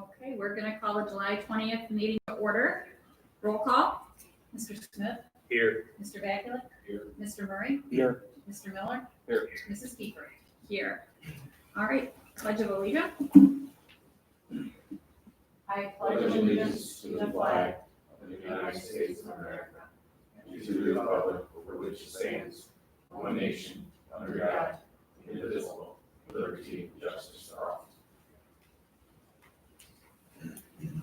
Okay, we're gonna call the July 20th meeting to order. Roll call. Mr. Smith? Here. Mr. Vaculek? Here. Mr. Murray? Here. Mr. Miller? Here. Mrs. Kiefer? Here. All right, Pledge of Allegiance. I pledge allegiance to the flag of the United States of America, and to the republic for which it stands, one nation, under God, indivisible, with liberty and justice for all.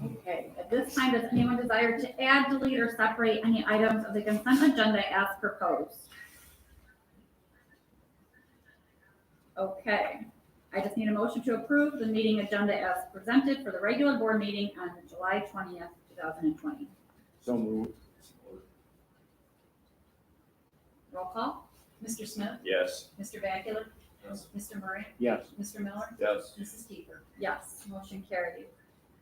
Okay, at this time, does anyone desire to add, delete, or separate any items of the consent agenda as proposed? Okay, I just need a motion to approve the meeting agenda as presented for the regular board meeting on July 20th, 2020. So moved. Roll call. Mr. Smith? Yes. Mr. Vaculek? Yes. Mr. Murray? Yes. Mr. Miller? Yes. Mrs. Kiefer? Yes, motion carried.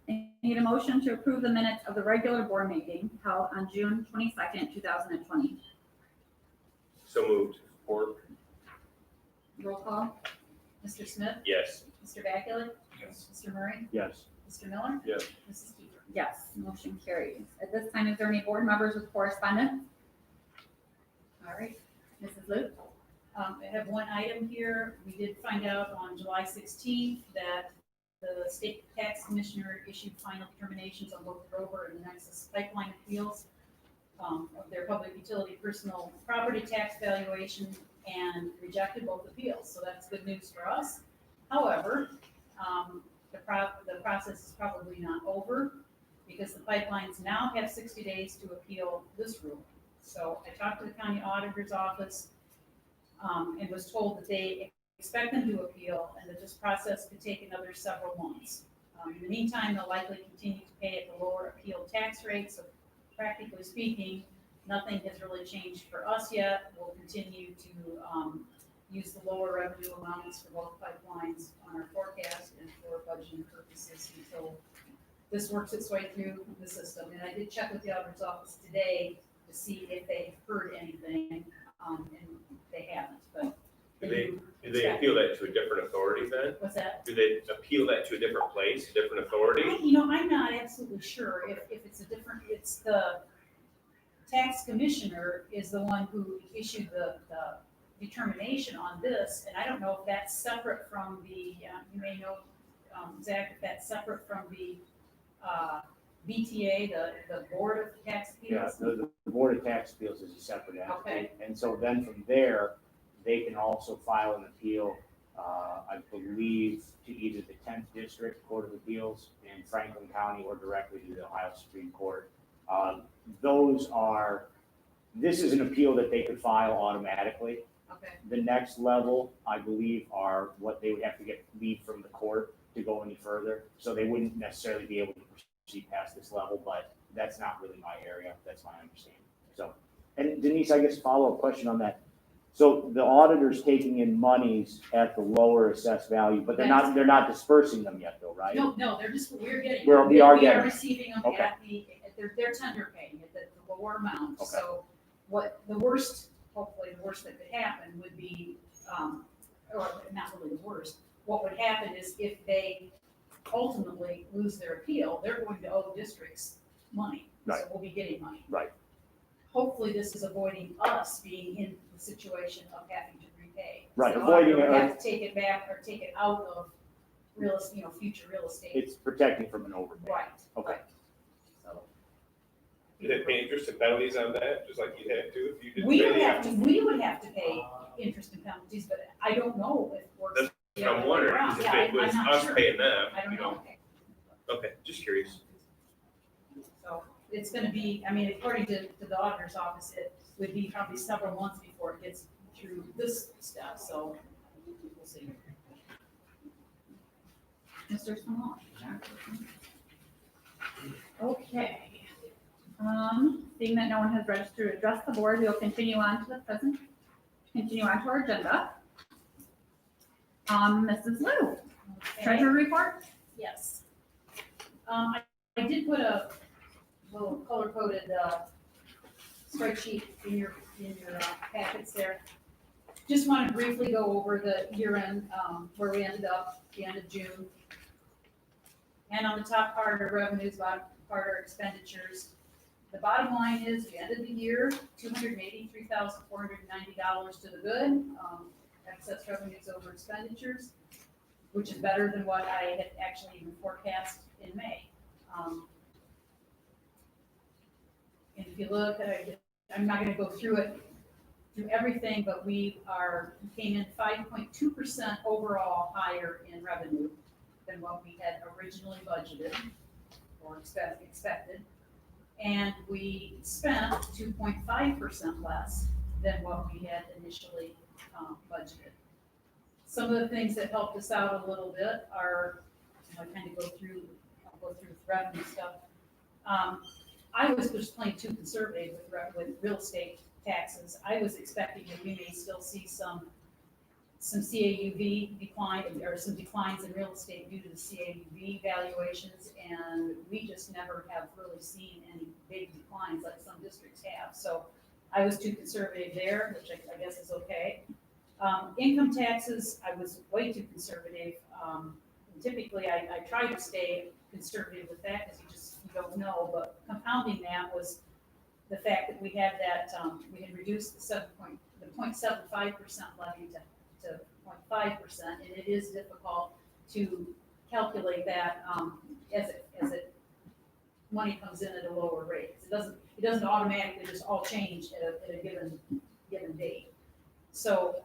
I need a motion to approve the minutes of the regular board meeting held on June 22nd, 2020. So moved. Support. Roll call. Mr. Smith? Yes. Mr. Vaculek? Yes. Mr. Murray? Yes. Mr. Miller? Yes. Mrs. Kiefer? Yes, motion carries. At this time, is there any board members with correspondence? All right, Mrs. Luke? I have one item here. We did find out on July 16th that the state tax commissioner issued final determinations on both the Rover and the Nexus pipeline appeals of their public utility personal property tax valuation and rejected both appeals. So that's good news for us. However, the process is probably not over because the pipelines now have 60 days to appeal this ruling. So I talked to the county auditor's office and was told that they expect them to appeal and that this process could take another several months. In the meantime, they'll likely continue to pay at the lower appeal tax rate. So practically speaking, nothing has really changed for us yet. We'll continue to use the lower revenue amounts for both pipelines on our forecast and for budgeting purposes until this works its way through the system. And I did check with the auditor's office today to see if they've heard anything, and they haven't, but. Do they appeal that to a different authority then? What's that? Do they appeal that to a different place, a different authority? I'm not absolutely sure if it's a different, it's the tax commissioner is the one who issued the determination on this, and I don't know if that's separate from the, you may know, Zach, if that's separate from the BTA, the Board of Tax Yeah, Appeals? the Board of Tax Appeals is a separate entity. Okay. And so then from there, they can also file an appeal, I believe, to either the 10th District Court of Appeals in Franklin County or directly to the Ohio Supreme Court. This is an appeal that they could file automatically. Okay, The next level, I believe, are what they would have to get leave from the court to go any further. So they wouldn't necessarily be able to proceed past this level, but that's not really my area. That's my understanding. So, and Denise, I guess follow-up question on that. So the auditor's taking in monies at the lower assessed value, but they're not dispersing them yet though, right? no, they're just, we're getting. We are We are getting. receiving them Okay. at they're tender paying at the lower amount. Okay. So what the worst, hopefully the worst that could happen would be, or not really the worst, what would happen is if they ultimately lose their appeal, they're going to owe districts money. Right. So we'll be getting money. Right. Hopefully this is avoiding us being in the situation of having to repay. Right, So avoiding we it. have to take it back or take it out of future real estate. It's protecting from an overpay. Right. Okay. Right. So. Do they pay interest and penalties on that, just like you'd have to if you didn't We pay would the have to, pay interest and penalties, but I don't know if it works. That's the what other I'm way wondering, around. is Yeah, if it was I'm not us sure. paying them, I don't you know? know. Okay, just curious. So it's gonna be, I mean, according to the auditor's office, it would be probably several months before it gets through this step, so we'll see. Mr. Small? Okay. Seeing that no one has registered to address the board, we'll continue on to our agenda. Mrs. Lou, Okay. treasurer report? Yes. I did put a little color-coded spreadsheet in your packets there. Just want to briefly go over the year-end, where we ended up, the end of June. And on the top part are revenues, bottom part are expenditures. The bottom line is, we ended the year $283,490 to the good, excess revenues over expenditures, which is better than what I had actually even forecast in May. And if you look, I'm not gonna go through everything, but we came in 5.2% overall higher in revenue than what we had originally budgeted or expected. And we spent 2.5% less than what we had initially budgeted. Some of the things that helped us out a little bit are, I'll go through the revenue stuff. I was just plain too conservative with real estate taxes. I was expecting that we may still see some CAUV decline, or some declines in real estate due to the CAUV valuations, and we just never have really seen any big declines like some districts have. So I was too conservative there, which I guess is okay. Income taxes, I was way too conservative. Typically, I try to stay conservative with that because you don't know, but compounding that was the fact that we had we had reduced the 0.75% levy to 0.5%, and it is difficult to calculate that as money comes in at a lower rate. It doesn't automatically just all change at a given date. So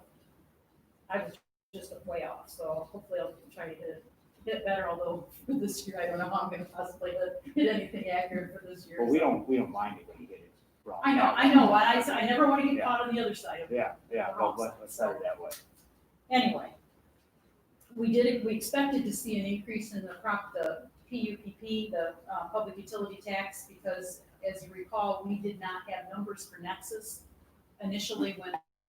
I was just way off. So hopefully I'll try to hit better. Although for this year I don't know how I'm going to possibly hit anything accurate for this year. Well, we don't mind it when you get it wrong. I know. I never want to get caught on the other side of it. Yeah. Well, let's set it that way. Anyway, we expected to see an increase in the PUPP, the public utility tax, because as you recall, we did not have numbers for Nexus initially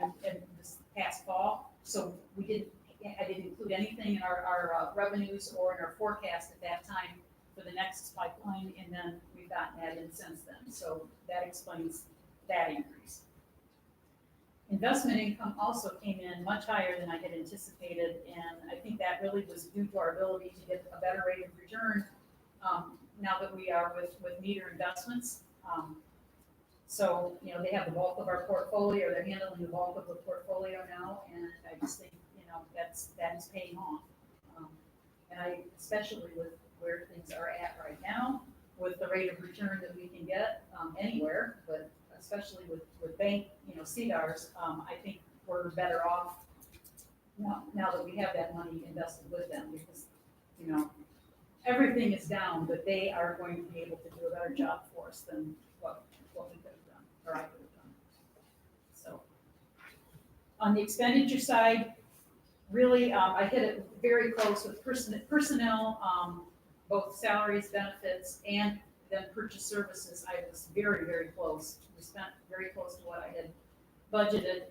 in this past fall. So I didn't include anything in our revenues or in our forecast at that time for the Nexus pipeline, and then we've gotten that in since then. So that explains that increase. Investment income also came in much higher than I had anticipated, and I think that really was due to our ability to get a better rate of return now that we are with meter investments. So, they have the bulk of our portfolio, they're handling the bulk of the portfolio now, and I just think, that is paying off. And especially with where things are at right now, with the rate of return that we can get anywhere, but especially with bank, CDARS, I think we're better off now that we have that money invested with them, because, everything is down, but they are going to be able to do a better job for us than what we could have done, or I could have done. So, on the expenditure side, really, I hit it very close with personnel, both salaries, benefits, and then purchase services. I was very, very close. We spent very close to what I had budgeted.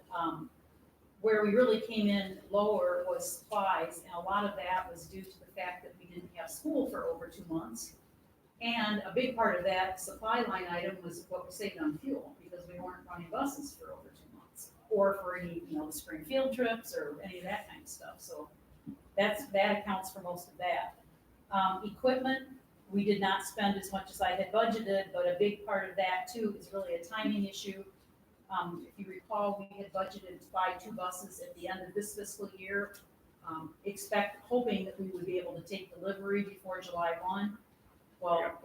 Where we really came in lower was supplies, and a lot of that was due to the fact that we didn't have school for over 2 months. And a big part of that supply line item was what we saved on fuel, because we weren't running buses for over 2 months, or for any, the spring field trips or any of that kind of stuff. So that accounts for most of that. Equipment, we did not spend as much as I had budgeted, but a big part of that too is really a timing issue. If you recall, we had budgeted to buy 2 buses at the end of this fiscal year, hoping that we would be able to take delivery before July 1. Well,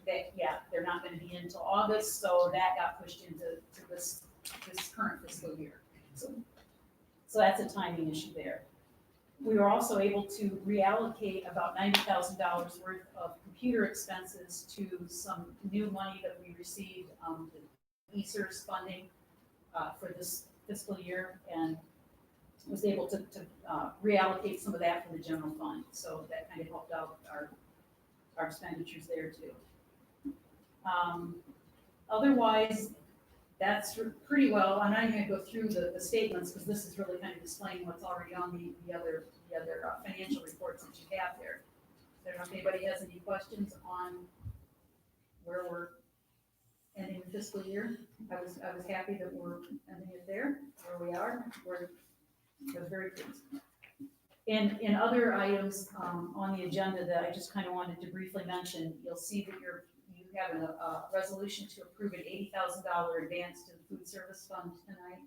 they're not going to be in until August, so that got pushed into this current fiscal year. So that's a timing issue there. We were also able to reallocate about $90,000 worth of computer expenses to some new money that we received, the ESERS funding for this fiscal year, and was able to reallocate some of that from the general fund. So that kind of helped out our expenditures there too. Otherwise, that's pretty well. I'm not going to go through the statements, because this is really kind of displaying what's already on the other financial reports that you have there. I don't know if anybody has any questions on where we're ending the fiscal year. I was happy that we're ending it there, where we are. We're very pleased. In other items on the agenda that I just kind of wanted to briefly mention, you'll see that you have a resolution to approve an $80,000 advance to the food service fund tonight.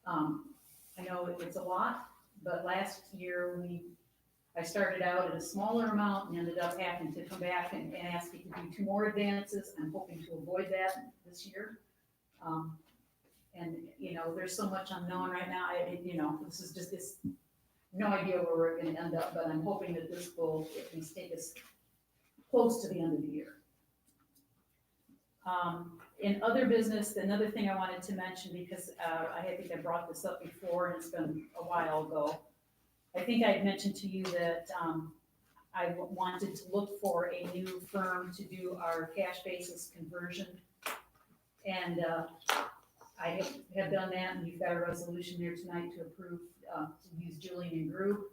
I know it's a lot, but last year I started out at a smaller amount and ended up having to come back and ask you to do 2 more advances. I'm hoping to avoid that this year. And, there's so much unknown right now. This is just no idea where we're gonna end up, but I'm hoping that this will at least take us close to the end of the year. In other business, another thing I wanted to mention, because I think I brought this up before and it's been a while ago. I think I had mentioned to you that I wanted to look for a new firm to do our cash basis conversion. And I have done that, and you've got a resolution there tonight to approve to use Julian & Group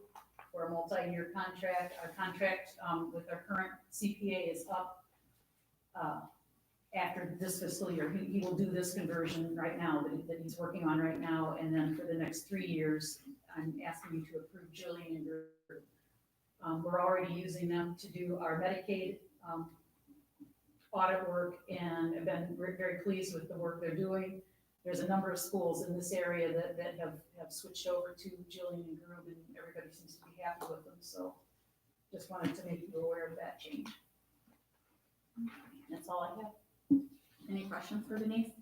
for a multi-year contract. Our contract with our current CPA is up after this fiscal year. He will do this conversion right now that he's working on right now, and then for the next 3 years, I'm asking you to approve Julian & Group. We're already using them to do our Medicaid audit work, and I've been very pleased with the work they're doing. There's a number of schools in this area that have switched over to Julian & Group, and everybody seems to be happy with them. So just wanted to make you aware of that change. That's all I have. Any questions for Denise?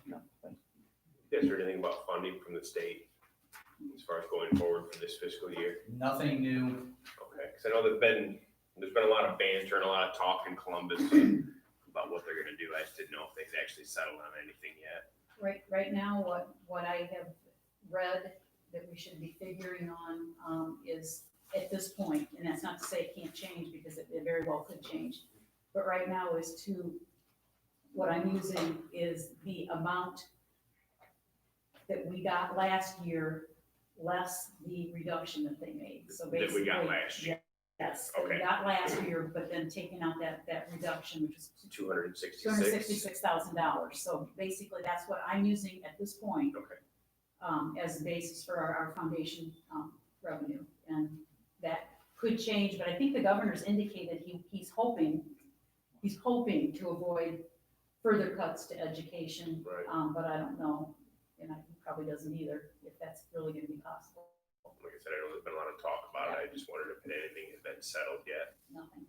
No, thank You guys heard anything about funding from the state as far as going forward for this fiscal year? Nothing new. Okay, because I know there's been a lot of banter and a lot of talk in Columbus about what they're gonna do. I just didn't know if they've actually settled on anything yet. Right now, what I have read that we should be figuring on is at this point, and that's not to say it can't change because it very well could change, but right now what I'm using is the amount that we got last year less the reduction that they made. So That basically. we got last year. Yes, that we Okay. got last year, but then taking out that reduction, which was $266. $266,000. So basically, that's what I'm using at this point. Okay. As the basis for our foundation revenue. And that could change, but I think the governor's indicated he's hoping to avoid further cuts to education. Right. But I don't know, and he probably doesn't either, if that's really gonna be possible. Like I said, I know there's been a lot of talk about it. I just wondered if anything had been settled yet. Nothing.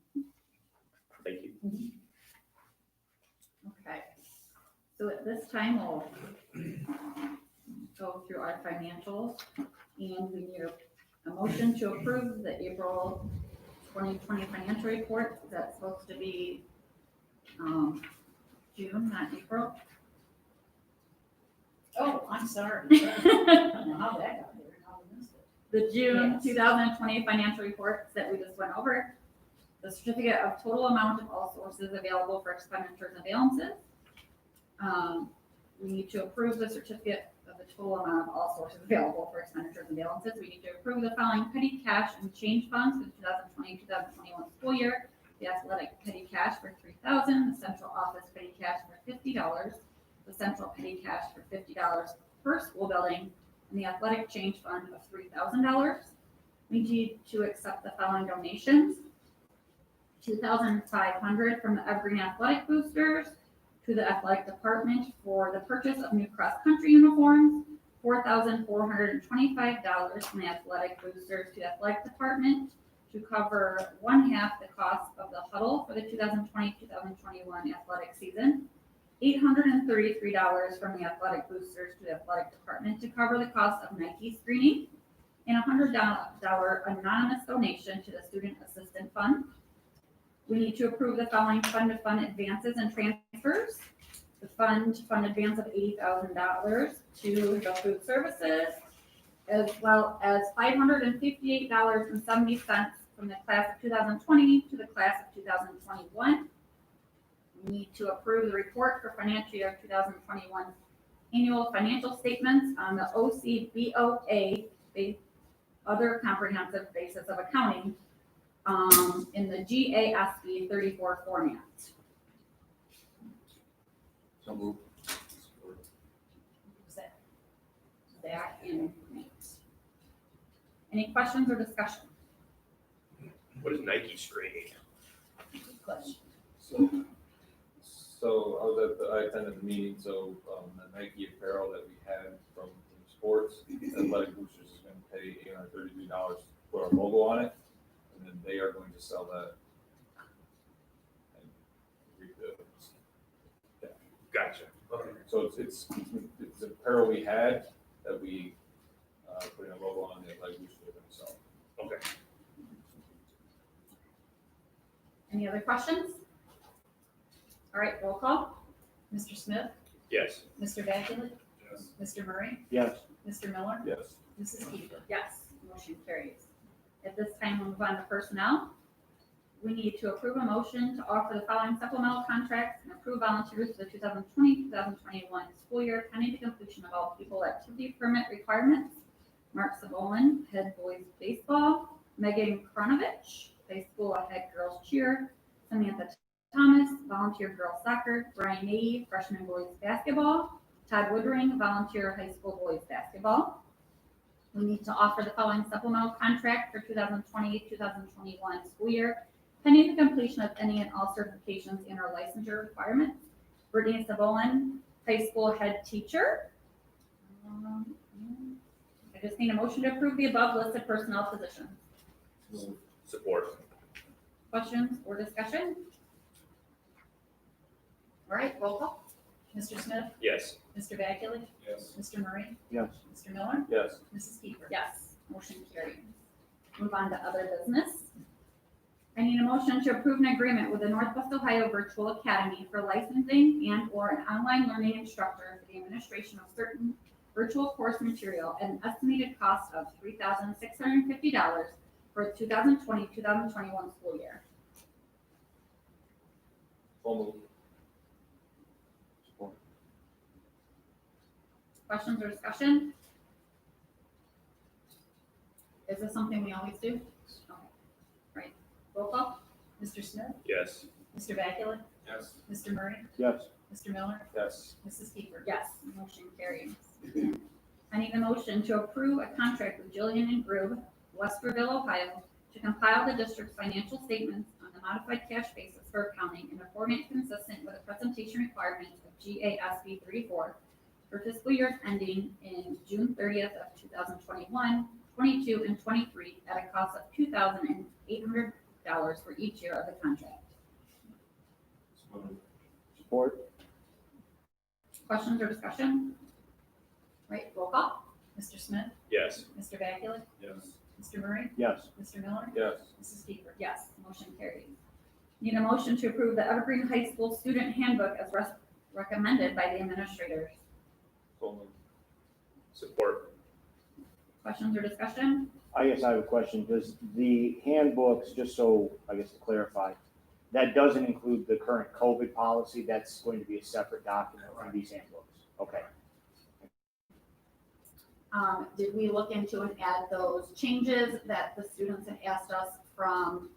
Thank you. Okay. So at this time, we'll go through our financials, and we need a motion to approve the April 2020 financial report. That's supposed to be June, not April. Oh, I'm sorry. I don't know how that got there, how we missed it. The June Yes. 2020 financial reports that we just went over. The certificate of total amount of all sources available for expenditures and balances. We need to approve the certificate of the total amount of all sources available for expenditures and balances. We need to approve the following petty cash and change funds for the 2020-2021 school year. The athletic petty cash for $3,000, the central office petty cash for $50, the central petty cash for $50 per school building, and the athletic change fund of $3,000. We need to accept the following donations: $2,500 from the Evergreen athletic boosters to the athletic department for the purchase of new cross-country uniforms, $4,425 from the athletic boosters to the athletic department to cover one half the cost of the huddle for the 2020-2021 athletic season, $833 from the athletic boosters to the athletic department to cover the cost of Nike screening, and a $100 anonymous donation to the student assistant fund. We need to approve the following fund-to-fund advances and transfers. The fund advance of $80,000 to the food services, as well as $558.70 from the class of 2020 to the class of 2021. We need to approve the report for financial year 2021 annual financial statements on the OCBOA other comprehensive basis of accounting in the GASB 34 format. So move. Was that That and Nate. Any questions or discussion? What is Nike spraying? Good question. So I attended the meeting, so, the Nike apparel that we had from Team Sports, Athletic Boosters is gonna pay $833 for a logo on it, and then they are going to sell that. And read the- Gotcha. Okay. So it's apparel we had that we, put in a logo on the Athletic Boosters are gonna sell. Okay. Any other questions? All right, roll call. Mr. Smith, Yes. Mr. Vaculip, Yes. Mr. Murray, Yes. Mr. Miller, Yes. Mrs. Keeper. Yes, motion carries. At this time, we'll move on to personnel. We need to approve a motion to offer the following supplemental contracts and approve volunteers for the 2020-2021 school year pending the completion of all people activity permit requirements. Mark Savolin, head boys baseball, Megan Kronovich, high school head girls cheer, Samantha Thomas, volunteer girls soccer, Brian Nady, freshman boys basketball, Todd Woodring, volunteer high school boys basketball. We need to offer the following supplemental contract for 2020-2021 school year, pending the completion of any and all certifications and or licensure requirements. Brittany Savolin, high school head teacher. I just need a motion to approve the above listed personnel positions. Support. Questions or discussion? All right, roll call. Mr. Smith, Yes. Mr. Vaculip, Yes. Mr. Murray, Yes. Mr. Miller, Yes. Mrs. Keeper. Yes, motion carries. Move on to other business. I need a motion to approve an agreement with the Northwest Ohio Virtual Academy for licensing and or an online learning instructor for the administration of certain virtual course material at an estimated cost of $3,650 for the 2020-2021 school year. So moved. Support. Questions or discussion? Is this something we always do? Okay. Right. Roll call. Mr. Smith, Yes. Mr. Vaculip, Yes. Mr. Murray, Yes. Mr. Miller, Yes. Mrs. Keeper. Yes, motion carries. I need a motion to approve a contract with Jillian and Grube, Westerville, Ohio, to compile the district's financial statements on a modified cash basis for accounting in a format consistent with the presentation requirements of GASB 34 for fiscal years ending in June 30th of 2021, 22, and 23 at a cost of $2,800 for each year of the contract. So moved. Support. Questions or discussion? Right, roll call. Mr. Smith, Yes. Mr. Vaculip, Yes. Mr. Murray, Yes. Mr. Miller, Yes. Mrs. Keeper. Yes, motion carries. Need a motion to approve the Evergreen High School Student Handbook as recommended by the administrators. So moved. Support. Questions or discussion? I guess I have a question. Does the handbooks, just so I guess to clarify, that doesn't include the current COVID policy? That's going to be a separate document from these handbooks? Okay. Did we look into and add those changes that the students had asked us from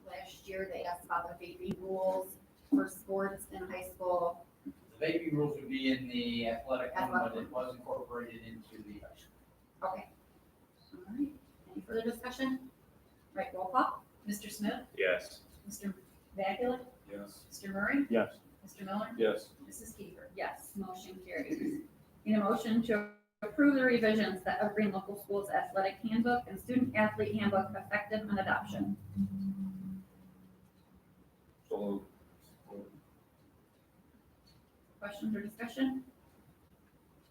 last year? They asked about the vaping rules for sports in high school. The vaping rules would be in the athletic one, Athletic. but it was incorporated into the high school. Okay. All right, any further discussion? Right, roll call. Mr. Smith, Yes. Mr. Vaculip, Yes. Mr. Murray, Yes. Mr. Miller, Yes. Mrs. Keeper. Yes, motion carries. Need a motion to approve the revisions to the Evergreen Local Schools Athletic Handbook and Student Athlete Handbook effective on adoption. So moved. Questions or discussion?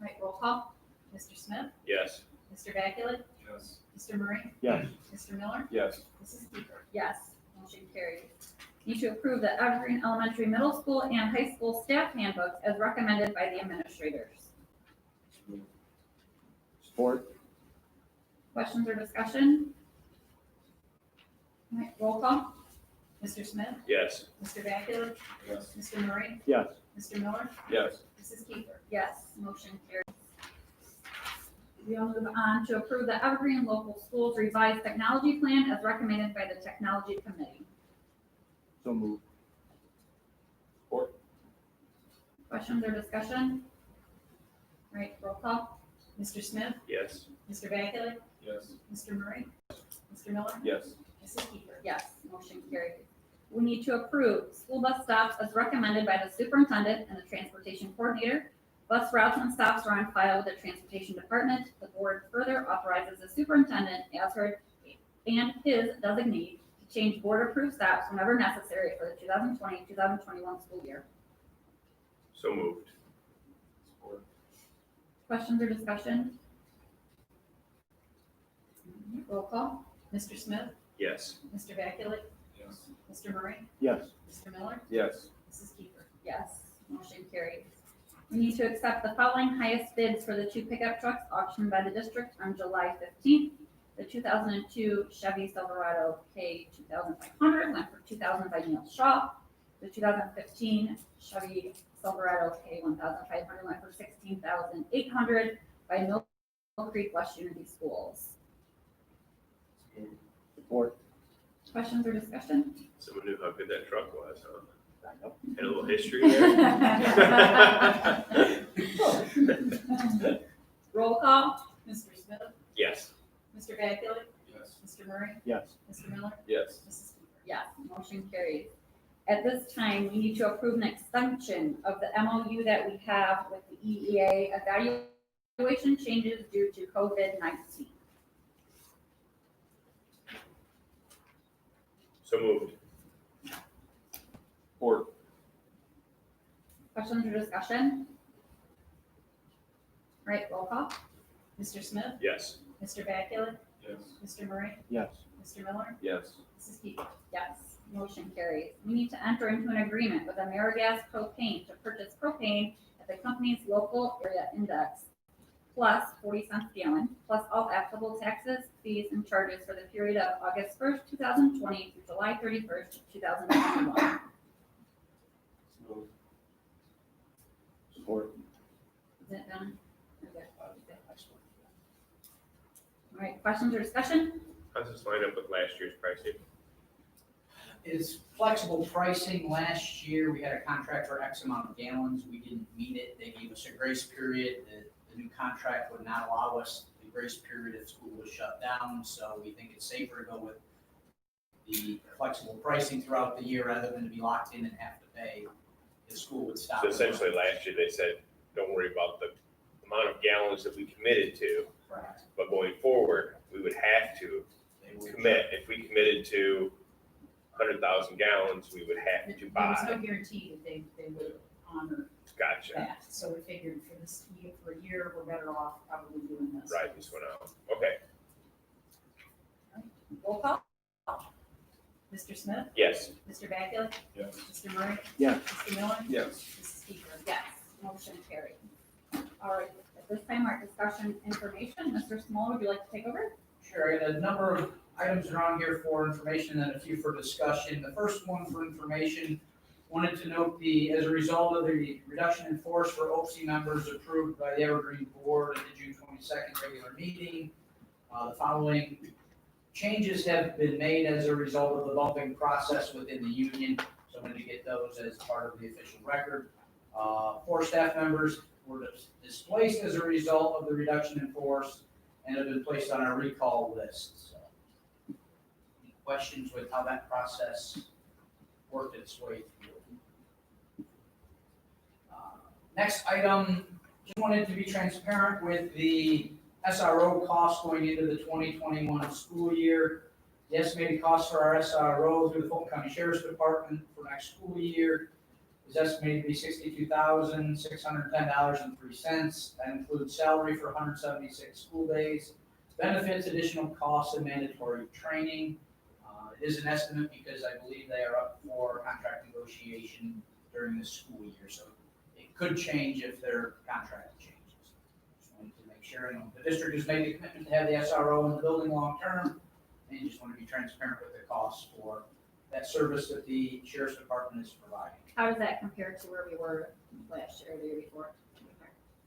Right, roll call. Mr. Smith, Yes. Mr. Vaculip, Yes. Mr. Murray, Yes. Mr. Miller, Yes. Mrs. Keeper. Yes, motion carries. Need to approve the Evergreen Elementary, Middle School, and High School Staff Handbooks as recommended by the administrators. Support. Questions or discussion? Right, roll call. Mr. Smith, Yes. Mr. Vaculip, Yes. Mr. Murray, Yes. Mr. Miller, Yes. Mrs. Keeper. Yes, motion carries. We'll move on to approve the Evergreen Local Schools Revised Technology Plan as recommended by the Technology Committee. So moved. Support. Questions or discussion? Right, roll call. Mr. Smith, Yes. Mr. Vaculik, Yes. Mr. Murray, Mr. Miller, Yes. Mrs. Keeper. Yes, motion carried. We need to approve school bus stops as recommended by the superintendent and the transportation coordinator. Bus routes and stops are on file with the transportation department. The board further authorizes the superintendent as her and his designee to change board-approved stops whenever necessary for the 2020-2021 school year. So moved. Support. Questions or discussion? Roll call. Mr. Smith, Yes. Mr. Vaculik, Yes. Mr. Murray, Yes. Mr. Miller, Yes. Mrs. Keeper. Yes, motion carried. We need to accept the following highest bids for the 2 pickup trucks auctioned by the district on July 15th. The 2002 Chevy Silverado K 2500 went for $2,000 by Neil Shaw. The 2015 Chevy Silverado K 1500 went for $16,800 by Mill Creek West Unity Schools. Support. Questions or discussion? Someone knew how good that truck was, huh? I know. Had a little history there. Roll call. Mr. Smith, Yes. Mr. Vaculik, Yes. Mr. Murray, Yes. Mr. Miller, Yes. Mrs. Keeper. Yes, motion carries. At this time, we need to approve an extension of the MOU that we have with the EEA evaluation changes due to COVID-19. So moved. Support. Questions or discussion? All right, roll call. Mr. Smith, Yes. Mr. Vaculik, Yes. Mr. Murray, Yes. Mr. Miller, Yes. Mrs. Keeper. Yes, motion carries. We need to enter into an agreement with AmeriGas Propane to purchase propane at the company's local area index plus 40 cents a gallon, plus all applicable taxes, fees, and charges for the period of August 1st, 2020 through July 31st, 2021. Support. Is it done? Okay. All right, questions or discussion? How does this line up with last year's pricing? It's flexible pricing. Last year, we had a contract for X amount of gallons. We didn't meet it. They gave us a grace period. The new contract would not allow us the grace period if school was shut down. So we think it's safer to go with the flexible pricing throughout the year rather than to be locked in and have to pay. The school would stop. So essentially, last year they said, don't worry about the amount of gallons that we committed to, Correct. but going forward, we would have to They would- commit. If we committed to 100,000 gallons, we would have to There was buy. no guarantee that they would honor Gotcha. that, so we figured for this year, for a year, we're better off probably doing this. Right, this went out. Okay. Roll call. Mr. Smith, Yes. Mr. Vaculik, Yes. Mr. Murray, Yes. Mr. Miller, Yes. Mrs. Keeper. Yes, motion carried. All right, at this time, our discussion information, Mr. Small, would you like to take over? Sure, I got a number of items around here for information and a few for discussion. The first one for information, wanted to note as a result of the reduction in force for OPSI members approved by the Evergreen Board at the June 22nd regular meeting, the following changes have been made as a result of the bumping process within the union. So I wanted to get those as part of the official record. 4 staff members were displaced as a result of the reduction in force and have been placed on our recall list. So, any questions with how that process worked its way through? Next item, just wanted to be transparent with the SRO costs going into the 2021 school year. The estimated cost for our SRO through the Fulton County Sheriff's Department for next school year is estimated to be $62,610.03. That includes salary for 176 school days, benefits, additional costs, and mandatory training. It is an estimate because I believe they are up for contract negotiation during this school year, so it could change if their contract changes. Just wanted to make sure, and the district has made the commitment to have the SRO in the building long term, and just want to be transparent with the costs for that service that the Sheriff's Department is providing. How does that compare to where we were last year or the year before?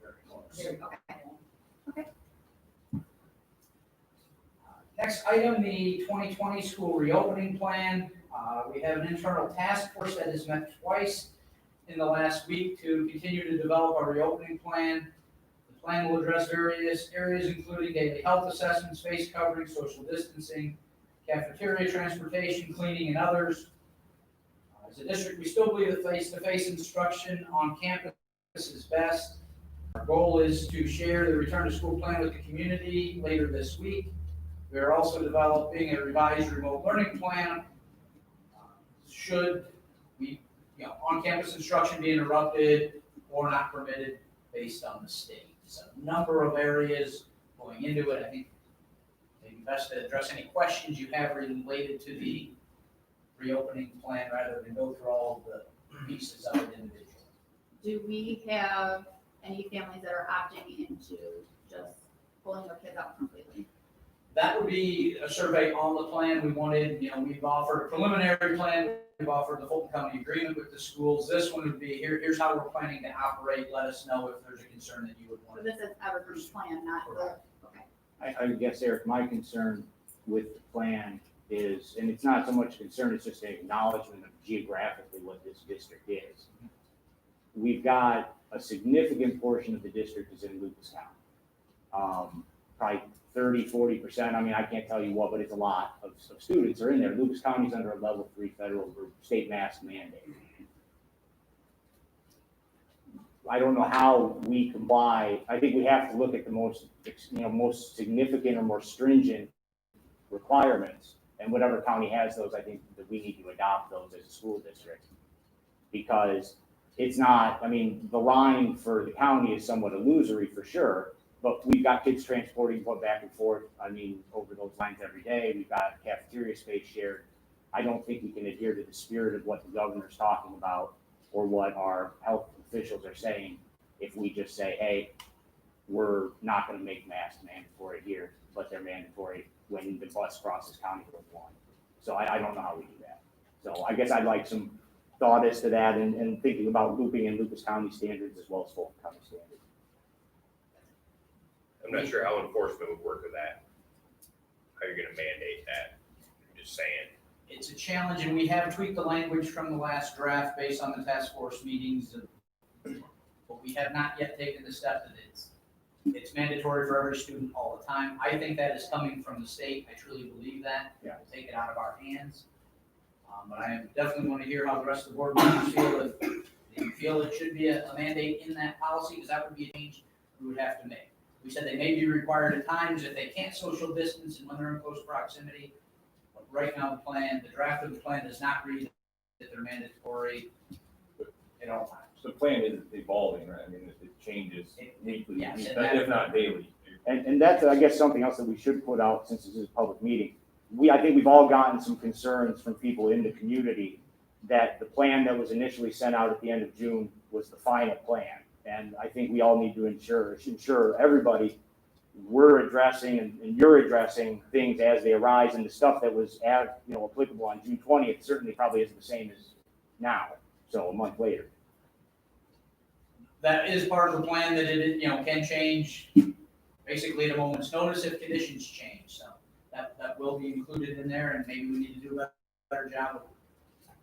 Very close. Okay. Next item, the 2020 school reopening plan. We have an internal task force that has met twice in the last week to continue to develop our reopening plan. The Plan will address various areas including daily health assessments, face covering, social distancing, cafeteria, transportation, cleaning, and others. As a district, we still believe that face-to-face instruction on campus is best. Our goal is to share the return to school plan with the community later this week. We are also developing a revised remote learning plan. Should we, on-campus instruction be interrupted or not permitted based on the state. So a number of areas going into it. I think maybe best to address any questions you have related to the reopening plan rather than go through all of the pieces of it individually. Do we have any families that are opting into just pulling their kids out completely? That would be a survey on the plan. We wanted, we've offered a preliminary plan. We've offered the Fulton County agreement with the schools. This one would be, here's how we're planning to operate. Let us know if there's a concern that you would So want. this is Evergreen's plan, not the, okay. I guess, Eric, my concern with the plan is, and it's not so much concern, it's just an acknowledgement of geographically what this district is. We've got a significant portion of the district is in Lucas County. Probably 30-40%, I mean, I can't tell you what, but it's a lot of students are in there. Lucas County's under a level 3 federal or state mask mandate. I don't know how we comply. I think we have to look at the most significant or more stringent requirements. And whatever county has those, I think that we need to adopt those as a school district. Because it's not, I mean, the line for the county is somewhat illusory for sure, but we've got kids transporting back and forth, I mean, over those lines every day. We've got cafeteria space shared. I don't think we can adhere to the spirit of what the governor's talking about or what our health officials are saying if we just say, hey, we're not going to make masks mandatory here, but they're mandatory when the bus crosses County Road 1. So I don't know how we do that. So I guess I'd like some thought as to that and thinking about looping in Lucas County standards as well as Fulton County standards. I'm not sure how enforcement would work with that. How you're gonna mandate that? I'm just saying. It's a challenge, and we have tweaked the language from the last draft based on the task force meetings. But we have not yet taken the step that it's mandatory for every student all the time. I think that is coming from the state. I truly believe that. Yeah. We'll take it out of our hands. But I definitely want to hear how the rest of the board members feel. If they feel it should be a mandate in that policy, because that would be a change we would have to make. We said they may be required at times if they can't social distance and when they're in close proximity. But right now, the draft of the plan does not read that they're mandatory at all times. So the plan is evolving, right? I mean, it changes weekly, Yes, and if not daily. And that's, I guess, something else that we should put out since this is a public meeting. I think we've all gotten some concerns from people in the community that the plan that was initially sent out at the end of June was the final plan. And I think we all need to ensure everybody we're addressing and you're addressing things as they arise, and the stuff that was applicable on June 20th certainly probably isn't the same as now, so a month later. That is part of the plan that it, can change basically at a moment's notice if conditions change. So that will be included in there, and maybe we need to do a better job.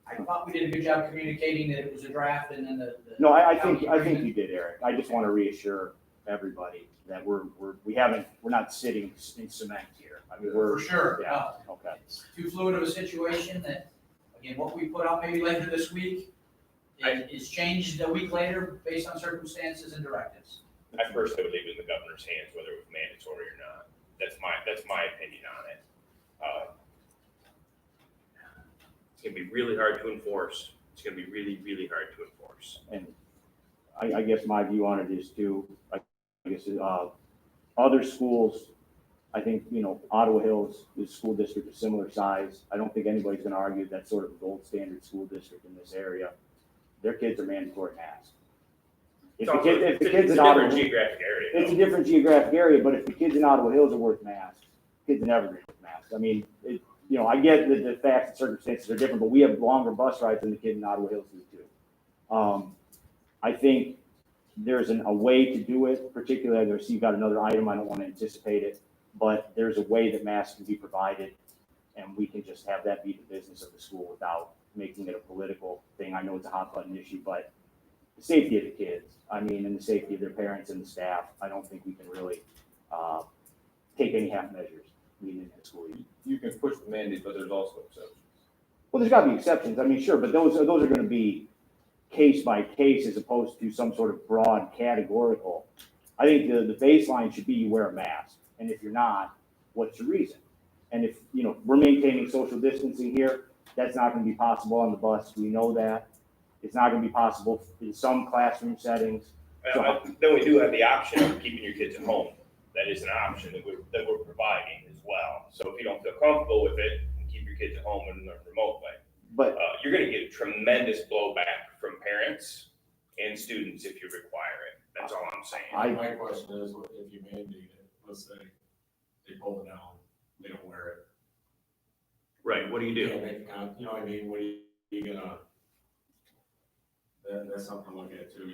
I thought we did a good job communicating that it was a draft and then No, I think you did, Eric. I just want to reassure everybody that we're not sitting in cement here. I mean, for sure. Yeah, okay. It's too fluid of a situation that, again, what we put out maybe later this week is changed a week later based on circumstances and directives. I personally would leave it in the governor's hands whether it was mandatory or not. That's my opinion on it. It's gonna be really hard to enforce. It's gonna be really, really hard to enforce. And I guess my view on it is too, other schools, I think, Ottawa Hills is a school district of similar size. I don't think anybody's gonna argue that's sort of a gold standard school district in this area. Their kids are mandatory masks. If the kids It's in a different Ottawa, geographic area. it's a though. different geographic area, but if the kids in Ottawa Hills are worth masks, kids in Evergreen are worth masks. I mean, I get that the facts and circumstances are different, but we have longer bus rides than the kid in Ottawa Hills do too. I think there's a way to do it, particularly I see you've got another item, I don't want to anticipate it, but there's a way that masks can be provided, and we can just have that be the business of the school without making it a political thing. I know it's a hot button issue, but the safety of the kids, I mean, and the safety of their parents and the staff, I don't think we can really, take any half measures leading into the school year. You can push the mandate, but there's also exceptions. Well, there's gotta be exceptions, I mean, sure, but those are gonna be case by case as opposed to some sort of broad categorical. I think the baseline should be you wear a mask, and if you're not, what's your reason? And if, we're maintaining social distancing here, that's not gonna be possible on the bus, we know that. It's not gonna be possible in some classroom settings. Then we do have the option of keeping your kids at home. That is an option that we're providing as well. So if you don't feel comfortable with it, keep your kids at home and learn remotely. But You're gonna get tremendous blowback from parents and students if you require it. That's all I'm saying. My question is, if you mandate it, let's say they pull it down, they don't wear it. Right, what do you do? Can't make you know what I mean, what are you gonna, that's something to look at too,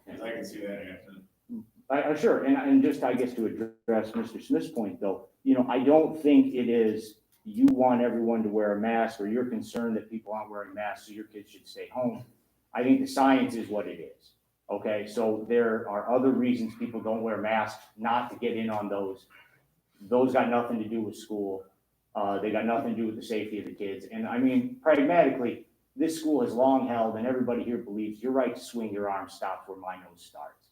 because I can see that happening. Sure, and just, I guess, to address Mr. Smith's point, though, I don't think it is you want everyone to wear a mask, or you're concerned that people aren't wearing masks, so your kids should stay home. I think the science is what it is, okay? So there are other reasons people don't wear masks, not to get in on those. Those got nothing to do with school. They got nothing to do with the safety of the kids. And I mean, pragmatically, this school has long held, and everybody here believes, your right to swing your arm stops where my nose starts.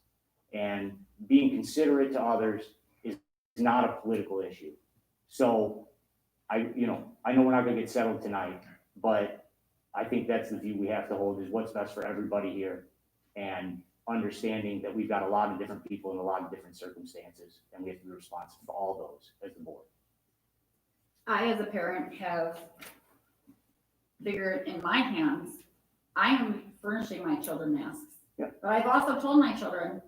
And being considerate to others is not a political issue. So I know we're not gonna get settled tonight, but I think that's the view we have to hold, is what's best for everybody here. And understanding that we've got a lot of different people in a lot of different circumstances, and we have to be responsible for all those as the board. I, as a parent, have figured in my hands, I am furnishing my children masks. Yeah. But I've also told my children,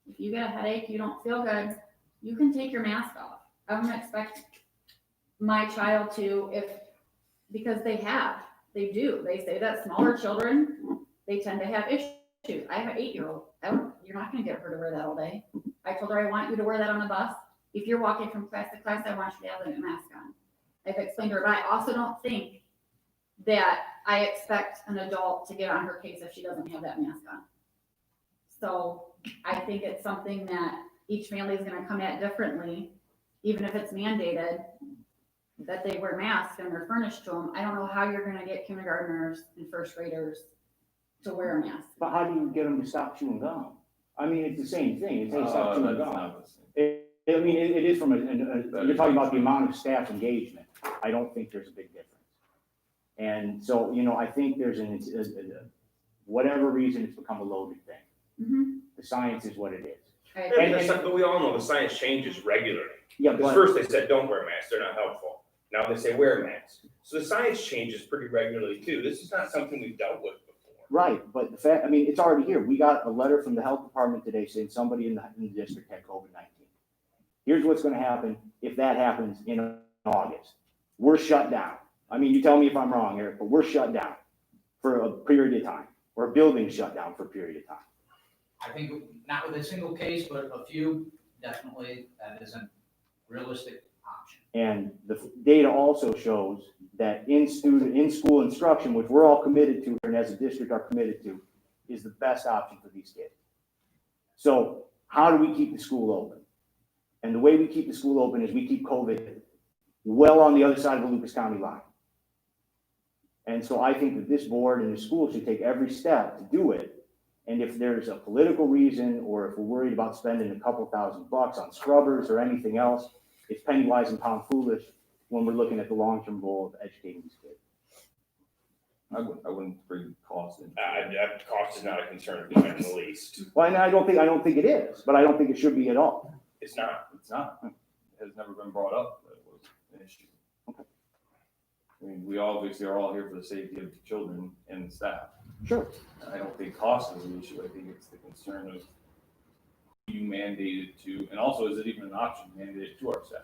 if you get a headache, you don't feel good, you can take your mask off. I don't expect my child to, because they do. They say that smaller children, they tend to have issues. I have an 8-year-old. You're not gonna get her to wear that all day. I told her I want you to wear that on the bus. If you're walking from class to class, I want you to have a mask on. I've explained to her, but I also don't think that I expect an adult to get on her case if she doesn't have that mask on. So I think it's something that each family is gonna come at differently, even if it's mandated that they wear masks and they're furnished to them. I don't know how you're gonna get kindergartners and first graders to wear a mask. But how do you get them to stop chewing gum? I mean, it's the same thing. It's they stop chewing That's gum. not the same. It is from you're talking about the amount of staff engagement. I don't think there's a big difference. And so, I think there's whatever reason, it's become a loaded thing. Mm-hmm. The science is what it is. But we all know the science changes regularly. Yeah, Because but, first they said, don't wear masks, they're not helpful. Now they say wear masks. So the science changes pretty regularly too. This is not something we've dealt with before. right, but the fact, it's already here. We got a letter from the health department today saying somebody in the district had COVID-19. Here's what's gonna happen if that happens in August. We're shut down. You tell me if I'm wrong, Eric, but we're shut down for a period of time, or a building shut down for a period of time. I think not with a single case, but a few, definitely, that is a realistic option. And the data also shows that in-school instruction, which we're all committed to, and as a district are committed to, is the best option for these kids. So how do we keep the school open? And the way we keep the school open is we keep COVID well on the other side of the Lucas County line. And so I think that this board and the school should take every step to do it. And if there's a political reason, or if we're worried about spending a couple $1,000 on scrubbers or anything else, it's penny wise and pound foolish when we're looking at the long-term goal of educating these kids. I wouldn't bring cost in. Cost is not a concern of mine in the least. Well, and I don't think it is, but I don't think it should be at all. It's not. It's not. It has never been brought up that it was an issue. We obviously are all here for the safety of the children and the staff. Sure. I don't think cost is an issue. I think it's the concern of you mandated to, and also is it even an option mandated to our staff?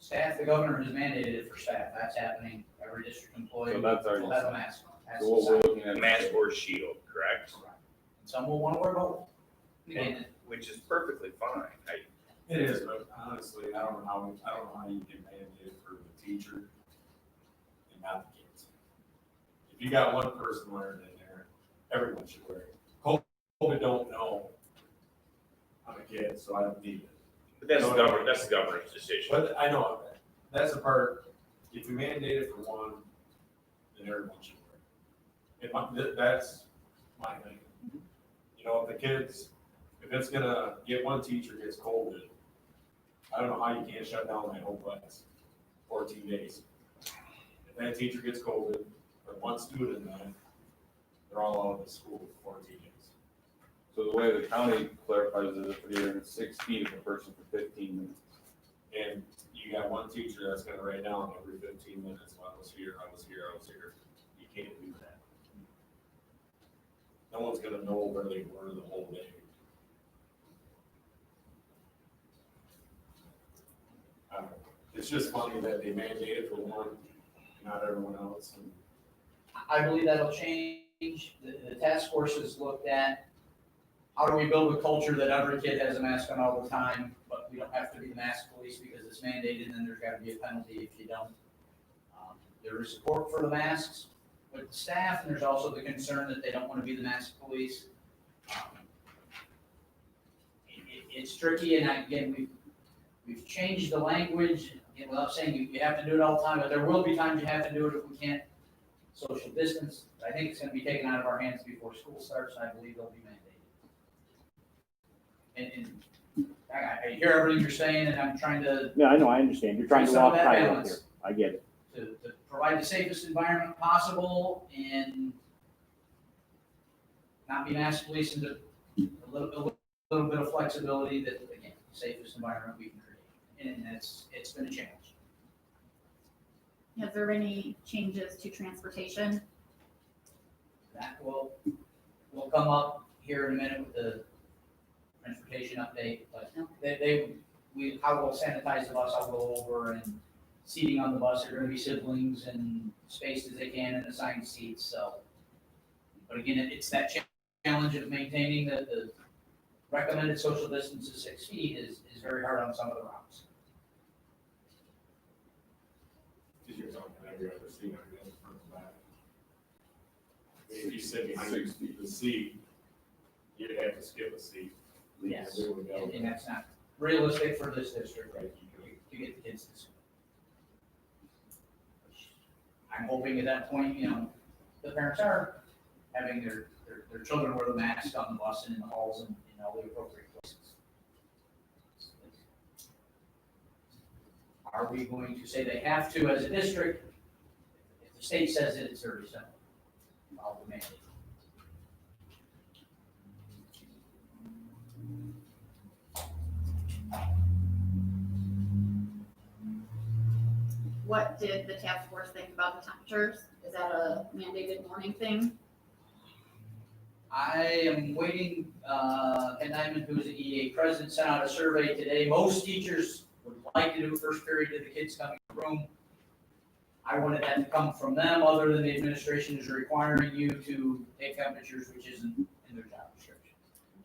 Staff, the governor has mandated it for staff. That's happening. Every district employee So that's already- will have a mask on. That's So what we're looking at. Mask or shield, correct? Some will want to wear both. And- Which is perfectly fine. It is, but honestly, I don't know how you can mandate it for the teacher and not the kids. If you got one person wearing it in there, everyone should wear it. COVID don't know I'm a kid, so I don't need it. But that's the governor's decision. But I know, that's the part, if we mandate it for one, then everyone should wear it. That's my thing. You know, if it's gonna get one teacher gets COVID, I don't know how you can't shut down that whole class, 14 days. If that teacher gets COVID, or one student, then they're all out of the school for 14 days. So the way the county clarifies it, if you're in 6 feet of a person for 15 minutes. And you got one teacher that's gonna write down every 15 minutes, well, I was here, I was here, I was here. You can't do that. No one's gonna know where they were the whole day. I don't know. It's just funny that they mandate it for one, not everyone else. And I believe that'll change. The task force has looked at how do we build a culture that every kid has a mask on all the time, but we don't have to be the mask police because it's mandated, and then there's gotta be a penalty if you don't. There is support for the masks with the staff, and there's also the concern that they don't wanna be the mask police. It's tricky, and again, we've changed the language, again, without saying you have to do it all the time, but there will be times you have to do it if we can't social distance. I think it's gonna be taken out of our hands before school starts, and I believe they'll be mandated. And I hear everything you're saying, and I'm trying to Yeah, I know, I understand. You're trying to Some of walk that tightrope balance. here. I get it. to provide the safest environment possible and not be mask police, and a little bit of flexibility that, again, safest environment we can create. And it's been a challenge. Has there been any changes to transportation? That will come up here in a minute with the transportation update, but how we'll sanitize the bus, I'll go over, and seating on the bus, are gonna be siblings and spaced as they can and assigned seats, so. But again, it's that challenge of maintaining the recommended social distance of 6 feet is very hard on some of the routes. because you're talking every other seat, I guess, front to back. If you sit behind 6 feet. the seat, you'd have to skip a seat. Yes. There we go. And that's not realistic for this district, right, to get the kids to school. I'm hoping at that point, the parents are having their children wear the mask on the bus and in the halls and in all the appropriate places. Are we going to say they have to as a district? If the state says it, it's very simple. Follow the mandate. What did the task force think about the temperatures? Is that a mandated morning thing? I am waiting, Ken Diamond, who's the EA president, sent out a survey today. Most teachers would like to do first period to the kids coming in the room. I wanted that to come from them, other than the administration is requiring you to take temperatures, which isn't in their job description.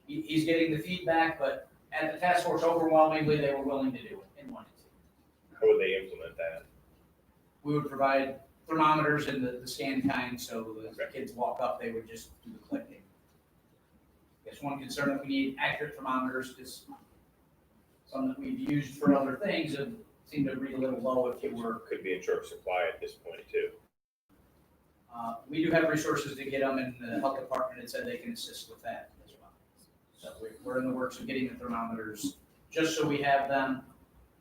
He's getting the feedback, but at the task force, overwhelmingly, they were willing to do it and wanted to. How would they implement that? We would provide thermometers in the scan kind, so as the kids walk up, they would just do the clicking. Guess one concern that we need accurate thermometers, because some that we've used for other things have seemed to read a little low if you were. Could be in short supply at this point too. We do have resources to get them, and the health department had said they can assist with that as well. So we're in the works of getting the thermometers, just so we have them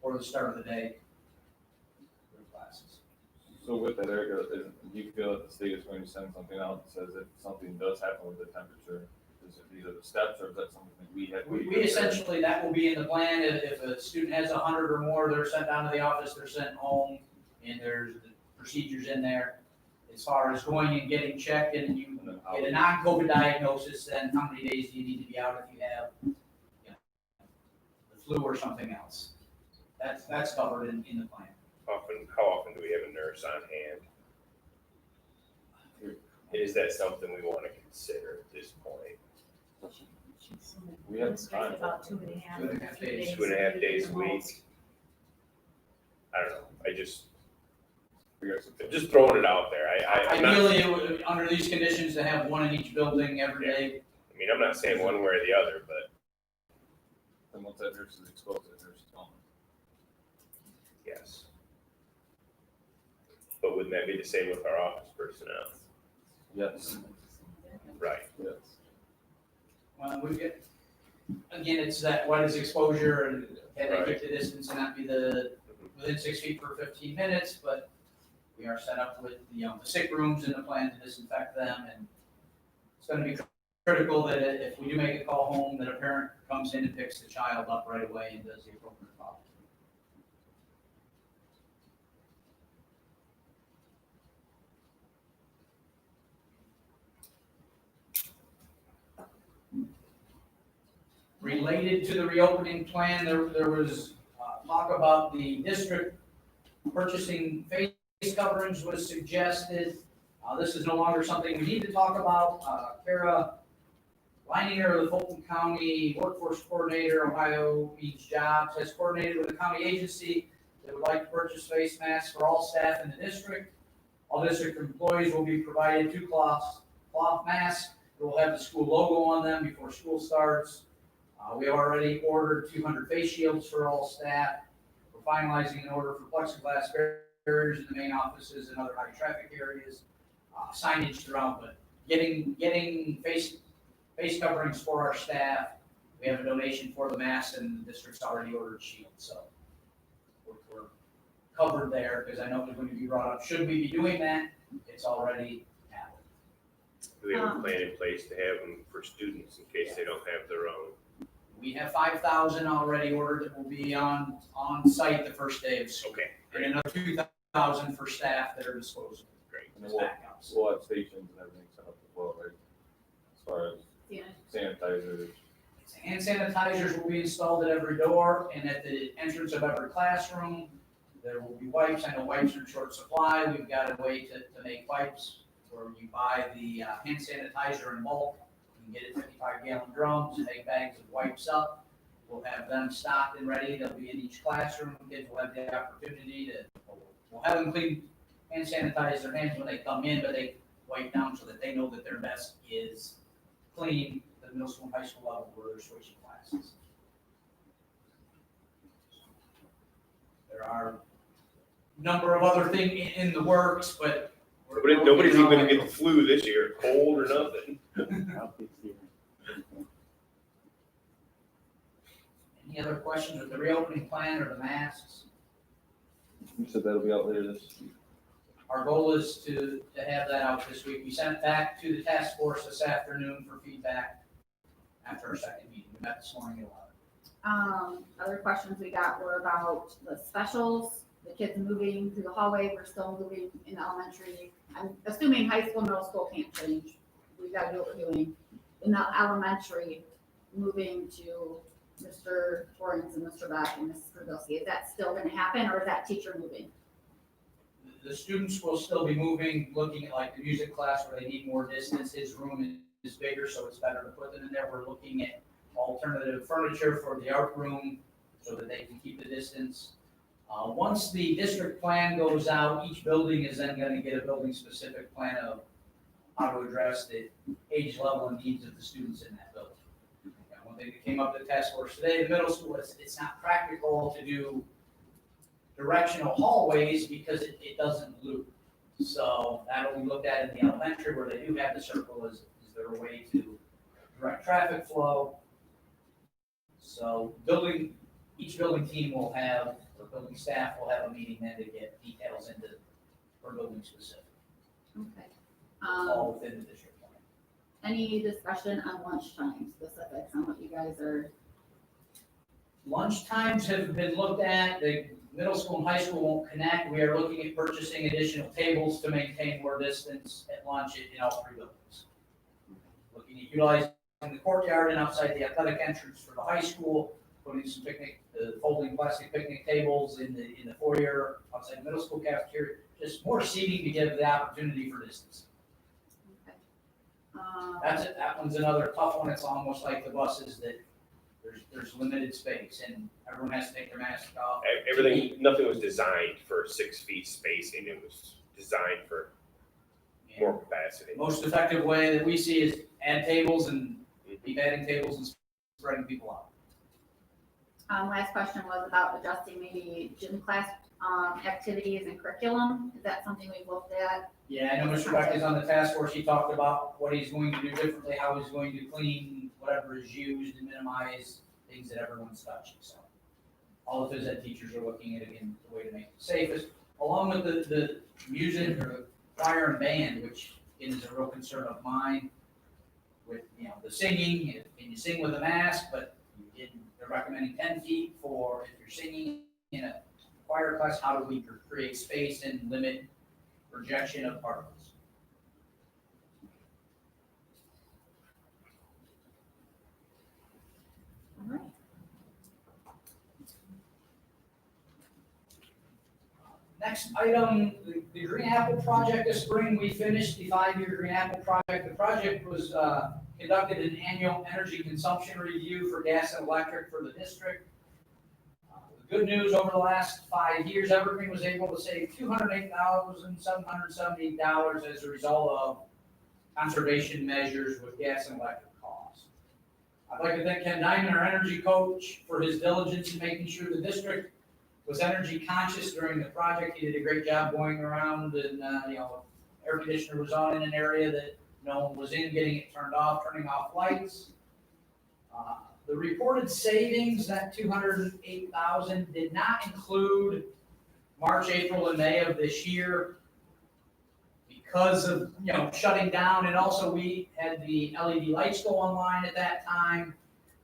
for the start of the day for classes. So with that, Erica, do you feel that the state is going to send something out that says if something does happen with the temperature, is it either the steps, or is that something that we have? We essentially, that will be in the plan. If a student has 100 or more, they're sent down to the office, they're sent home, and there's the procedures in there. As far as going and getting checked, and you get a non-COVID diagnosis, then how many days do you need to be out if you have the flu or something else? That's covered in the plan. How often do we have a nurse on hand? Is that something we want to consider at this point? We have time. About 2.5 days. 2.5 days a week? I don't know, We got some- I'm just throwing it out there, I'm not, Ideally, it would, under these conditions, to have one in each building every day. I mean, I'm not saying one way or the other, but And once that nurse is exposed, that nurse is gone. yes. But wouldn't that be the same with our office personnel? Yes. Right. Yes. Well, we get, again, it's that what is exposure and can they Right. keep the distance and not be within 6 feet for 15 minutes, but we are set up with, the sick rooms and the plan to disinfect them, and it's gonna be critical that if we do make a call home, that a parent comes in and picks the child up right away and does the appropriate follow. Related to the reopening plan, there was talk about the district purchasing face coverings was suggested. This is no longer something we need to talk about. Kara Leininger, the Fulton County Workforce Coordinator, Ohio Beach Jobs, has coordinated with a county agency that would like to purchase face masks for all staff in the district. All district employees will be provided 2 cloth masks. It will have the school logo on them before school starts. We have already ordered 200 face shields for all staff. We're finalizing an order for plexiglass barriers in the main offices and other high traffic areas, signage throughout, but getting face coverings for our staff. We have a donation for the masks and the district's already ordered shields, so we're covered there, because I know it's going to be brought up, should we be doing that? It's already happened. Do we have a plan in place to have them for students in case they don't have their own? We have 5,000 already ordered that will be on site the first day of school. Okay, And another 2,000 for staff that are disposable. great. And as then backups. we'll have stations and everything set up as well, right? As far as Yeah. sanitizers. Hand sanitizers will be installed at every door and at the entrance of every classroom. There will be wipes. I know wipes are in short supply. We've got a way to make wipes where you buy the hand sanitizer in bulk. You can get it 55-gallon drums and make bags of wipes up. We'll have them stocked and ready. They'll be in each classroom. Kids will have the opportunity we'll have them hand sanitize their hands when they come in, but they wipe down so that they know that their desk is clean at the middle school and high school level where they're switching classes. There are a number of other things in the works, but Nobody's even gonna get the flu this year, cold or nothing. Any other questions with the reopening plan or the masks? You said that'll be out later this week. Our goal is to have that out this week. We sent it back to the task force this afternoon for feedback after our second meeting. We met this morning at 11. Other questions we got were about the specials, the kids moving through the hallway, we're still moving in elementary. I'm assuming high school, middle school can't change. We gotta do what we're doing. In the elementary, moving to Mr. Torrance and Mr. Beck and Mrs. Krzylski, is that still gonna happen, or is that teacher moving? The students will still be moving, looking at like the music class where they need more distance. His room is bigger, so it's better to put them in there. We're looking at alternative furniture for the art room so that they can keep the distance. Once the district plan goes out, each building is then going to get a building-specific plan of how to address the age level and needs of the students in that building. And one thing that came up at the task force today, the middle school, it's not practical to do directional hallways because it doesn't loop. So that'll be looked at in the elementary where they do have the circle is there a way to direct traffic flow. So each building team will have, or building staff will have a meeting then to get details into, for building specific, Okay. all within the district plan. Any discussion on lunchtime specifics on what you guys are, Lunch times have been looked at. The middle school and high school won't connect. We are looking at purchasing additional tables to maintain more distance at lunch in all 3 buildings. Looking at utilizing the courtyard and outside the athletic entrance for the high school, putting some folding plastic picnic tables in the foyer outside the middle school cafeteria, just more seating to give the opportunity for distance. okay. That's it. That one's another tough one. It's almost like the buses that there's limited space and everyone has to take their mask off. Nothing was designed for 6 feet spacing, it was designed for more capacity. Most effective way that we see is add tables and Keep adding tables and spreading people out. Last question was about adjusting maybe gym class, activities and curriculum. Is that something we've looked at? Yeah, I know Mr. Beck is on the task force. He talked about what he's going to do differently, how he's going to clean whatever is used and minimize things that everyone's touching, so. All of his ed teachers are looking at, again, the way to make it safest, along with the music or choir and band, which is a real concern of mine. With, the singing, can you sing with a mask, but they're recommending 10 feet for if you're singing in a choir class, how do we create space and limit projection of particles? All right. Next item, the Green Apple project this spring, we finished the 5-year Green Apple project. The project was conducted an annual energy consumption review for gas and electric for the district. The good news, over the last 5 years, Evergreen was able to save $208,778 as a result of conservation measures with gas and electric costs. I'd like to thank Ken Diamond, our energy coach, for his diligence in making sure the district was energy conscious during the project. He did a great job going around and, air conditioner was on in an area that no one was in, getting it turned off, turning off lights. The reported savings, that $208,000, did not include March, April, and May of this year because of, shutting down. And also we had the LED lights go online at that time.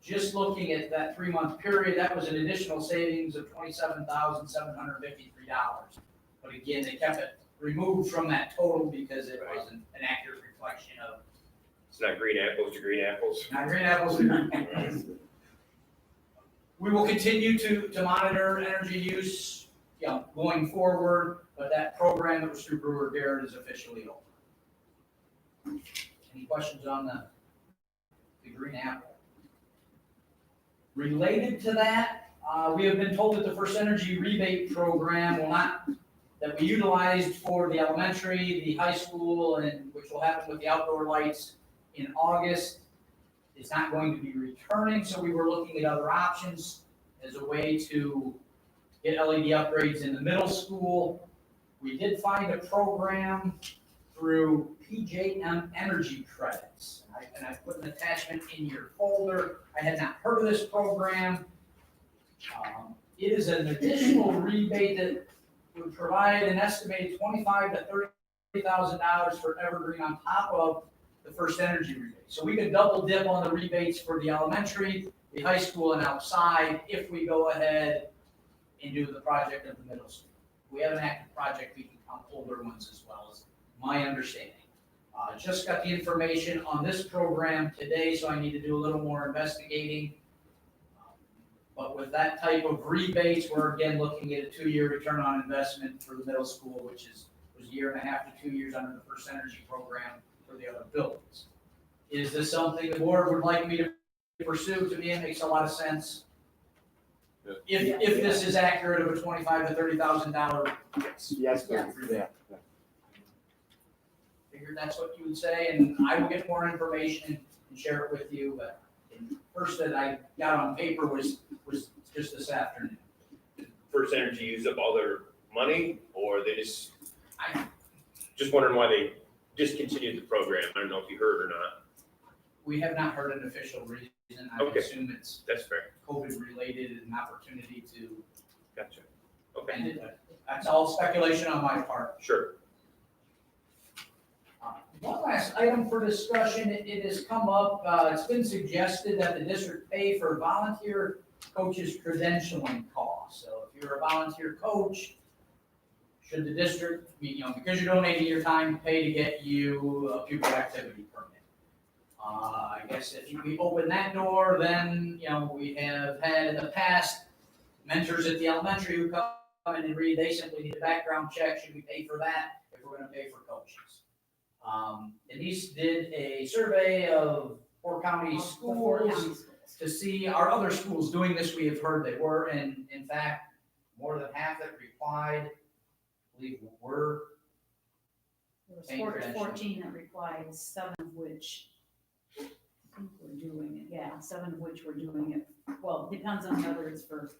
Just looking at that 3-month period, that was an additional savings of $27,753. But again, they kept it removed from that total because it wasn't an accurate reflection of. It's not green apples to green apples. Not green apples. We will continue to monitor energy use, going forward, but that program that was through Brewer Garrett is officially over. Any questions on the green apple? Related to that, we have been told that the First Energy rebate program that we utilized for the elementary, the high school, and which will happen with the outdoor lights in August, is not going to be returning. So we were looking at other options as a way to get LED upgrades in the middle school. We did find a program through PJM Energy Credits. And I put an attachment in your folder. I had not heard of this program. It is an additional rebate that would provide an estimated $25,000 to $30,000 for Evergreen on top of the First Energy rebate. So we could double dip on the rebates for the elementary, the high school, and outside if we go ahead and do the project at the middle school. If we have an active project, we can count older ones as well, as my understanding. Just got the information on this program today, so I need to do a little more investigating. But with that type of rebates, we're again looking at a 2-year return on investment for the middle school, which was 1.5 to 2 years under the First Energy program for the other buildings. Is this something the board would like me to pursue? To me, it makes a lot of sense. Yeah. If this is accurate of a $25,000 to $30,000, Yes, Yes. yeah. figured that's what you would say, and I will get more information and share it with you, but the first that I got on paper was just this afternoon. First Energy used up all their money, or they just I- wondering why they discontinued the program. I don't know if you heard or not. We have not heard an official reason. I Okay. assume it's That's fair. COVID related and an opportunity to Gotcha. Okay, end it, but that's all speculation on my part. sure. One last item for discussion, it has come up, it's been suggested that the district pay for volunteer coaches' credentialing costs. So if you're a volunteer coach, should the district, because you're donating your time, pay to get you a pupil activity permit? I guess if we open that door, then, we have had in the past mentors at the elementary who come in and read, they simply need a background check. Should we pay for that if we're gonna pay for coaches? Denise did a survey of 4 county schools to see are other schools doing this. We have heard they were, and in fact, more than half that replied, I believe, were. There was Paying credentialing. 14 that replied, 7 of which think we're doing it, yeah, 7 of which we're doing it, well, depends on whether it's for,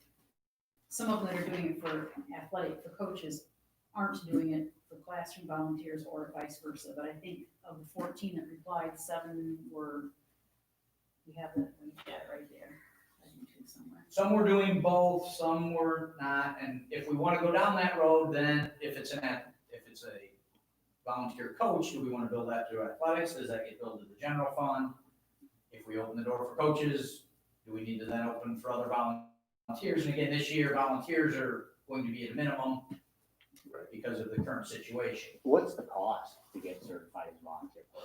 some of them that are doing it for athletic, for coaches, aren't doing it for classroom volunteers or vice versa, but I think of the 14 that replied, 7 were, we have it right there, I think two somewhere. Some were doing both, some were not, and if we wanna go down that road, then if it's a volunteer coach, do we wanna build that through athletics, does that get billed to the general fund? If we open the door for coaches, do we need to then open for other volunteers? And again, this year, volunteers are going to be at a minimum because of the current situation. What's the cost to get certified as a volunteer coach?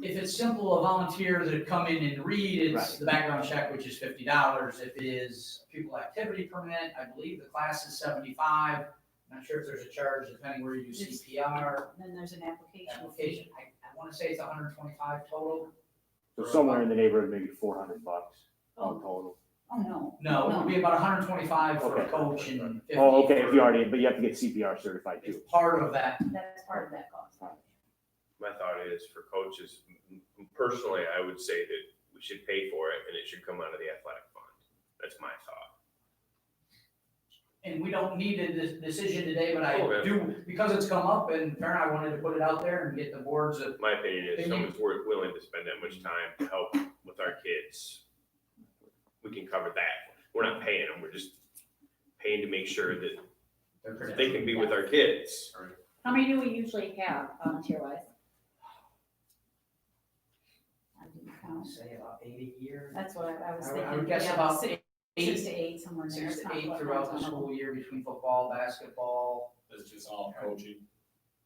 If it's simple, a volunteer that come in and read, it's Right. the background check, which is $50. If it is a pupil activity permit, I believe the class is $75. Not sure if there's a charge depending where you do CPR. Then there's an application Application, fee. I wanna say it's 125 total. So somewhere in the neighborhood, of maybe $400 all Oh, total. oh, no. No, it would be about 125 for a Okay. coach and 50 Oh, okay, if for- you already, but you have to get CPR certified It's too. part of that. That's part of that cost. My thought is for coaches, personally, I would say that we should pay for it and it should come out of the athletic fund. That's my thought. And we don't need a decision today, but I Okay. do, because it's come up and Farron, I wanted to put it out there and get the boards of, My opinion is someone's willing to spend that much time to help with our kids. We can cover that. We're not paying them, we're just paying to make sure that they can be with our kids. How many do we usually have volunteer wise? I didn't I would count. say about 80 a year. That's what I was I thinking. would guess Yeah, about 6 to 8, somewhere in there. 6 It's to not 8 what throughout the runs on school year between football, basketball, It's just all coaching.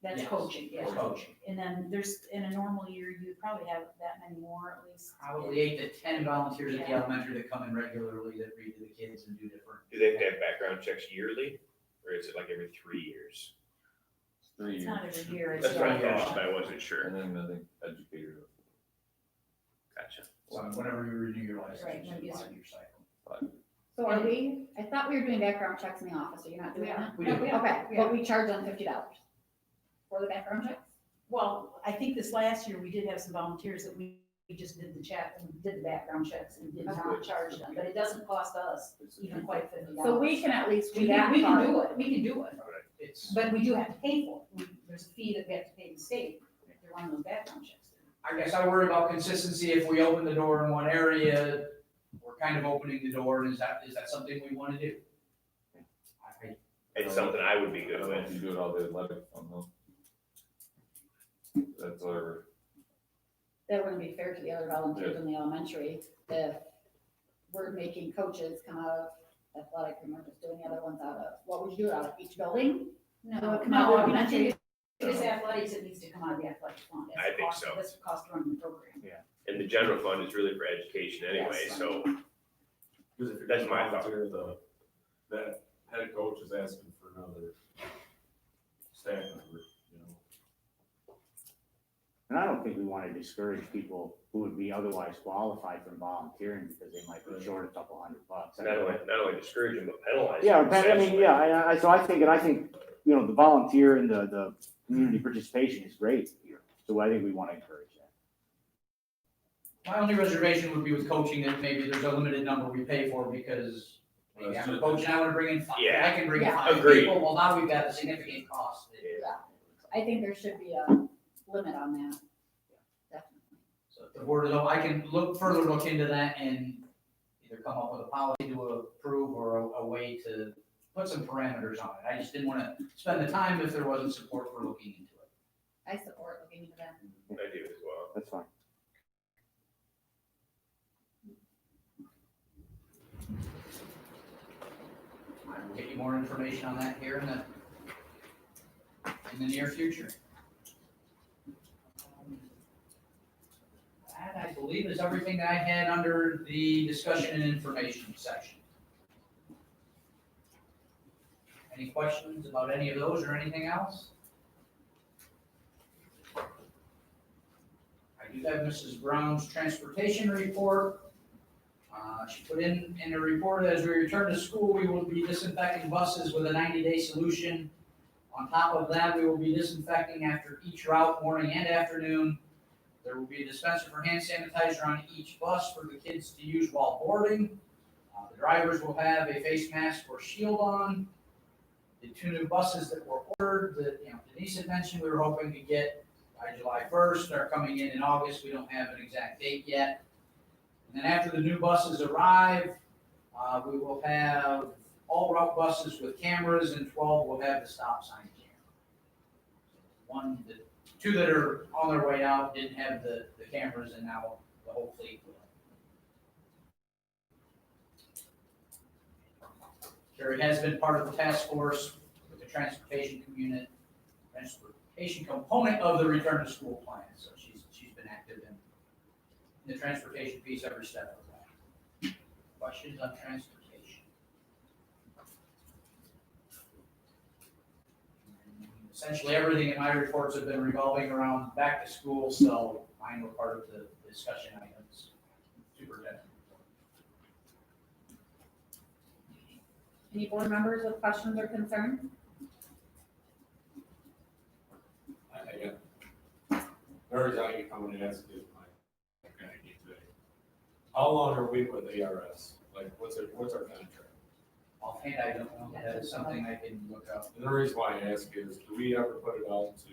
That's Yes. coaching, yeah. coaching. And then there's, in a normal year, you'd probably have that many more at least. Probably 8 to 10 volunteers at the Yeah. elementary that come in regularly that read to the kids and do different. Do they have to have background checks yearly, or is it like every 3 years? 3 It's years. not every year. it's That's what I every year. thought, but I wasn't sure. And then I think educator. Gotcha. So whenever you renew your license, Right, it's maybe a it's- 5-year cycle. So are we, I thought we were doing background checks in the office, are you not doing We are. that? We do. Okay, Yeah. but we charge them $50 for the background checks? Well, I think this last year, we did have some volunteers that we just did the check and did the background checks and did not charge them, but it doesn't cost us even quite $50. So we can at least do We that can part. do it, we can do it, It's, but we do have to pay for it. There's a fee that we have to pay the state to run those background checks. I guess I worry about consistency. If we open the door in one area, we're kind of opening the door, and is that something we want to do? It's something I would be I good don't know if with. you do it all the athletic fund, though. That's whatever. That wouldn't be fair to the other volunteers in the elementary if we're making coaches come out of athletic and we're just doing the other ones out of, what would you do out of each building? No, Come out no, of I mean, I elementary? think it's athletics, it needs to come out of the athletic fund. That's I the think cost- so. That's the cost of running the program. And the general fund is really for education anyway, Yes. so Because if you're That's gonna my thought. volunteer, that head coach is asking for another staff member, you know. And I don't think we want to discourage people who would be otherwise qualified from volunteering because they might be short a couple $100. I mean, not only discourage them, but penalize Yeah, them. but I mean, yeah, so I think, you know, the volunteer and the community participation is great here. So I think we want to encourage that. My only reservation would be with coaching, that maybe there's a limited number we pay for, because maybe I'm a coach and I want to bring in 5, Yeah. I can bring in Yeah. 5 Agreed. people, well, now we've got a significant cost. I think there should be a limit on that. Definitely. So if the board is, I can further look into that and either come up with a policy to approve or a way to put some parameters on it. I just didn't want to spend the time if there wasn't support for looking into it. I support looking into that. I do as well. That's fine. I will get you more information on that here in the near future. That, I believe, is everything that I had under the discussion and information section. Any questions about any of those or anything else? I do have Mrs. Brown's transportation report. She put in the report, as we return to school, we will be disinfecting buses with a 90-day solution. On top of that, we will be disinfecting after each route, morning and afternoon. There will be a dispenser for hand sanitizer on each bus for the kids to use while boarding. The drivers will have a face mask or shield on. The 2 new buses that were ordered, that, Denise had mentioned we were hoping to get by July 1st, are coming in August. We don't have an exact date yet. And then after the new buses arrive, we will have all route buses with cameras, and 12 will have the stop sign camera. 2 that are on their way out didn't have the cameras, and now the whole fleet will. Sherry has been part of the task force with the transportation component of the return to school plan, so she's been active in the transportation piece every step of the way. Questions on transportation? Essentially, everything in my reports have been revolving around back to school, so mine were part of the discussion items. Superintendent. Any board members with questions or concerns? Very value coming to ask is my kind of today. How long are we with ARS? Like, what's our contract? Offhand, I don't know. That is something I can look up. And the reason why I ask is, do we ever put it out to,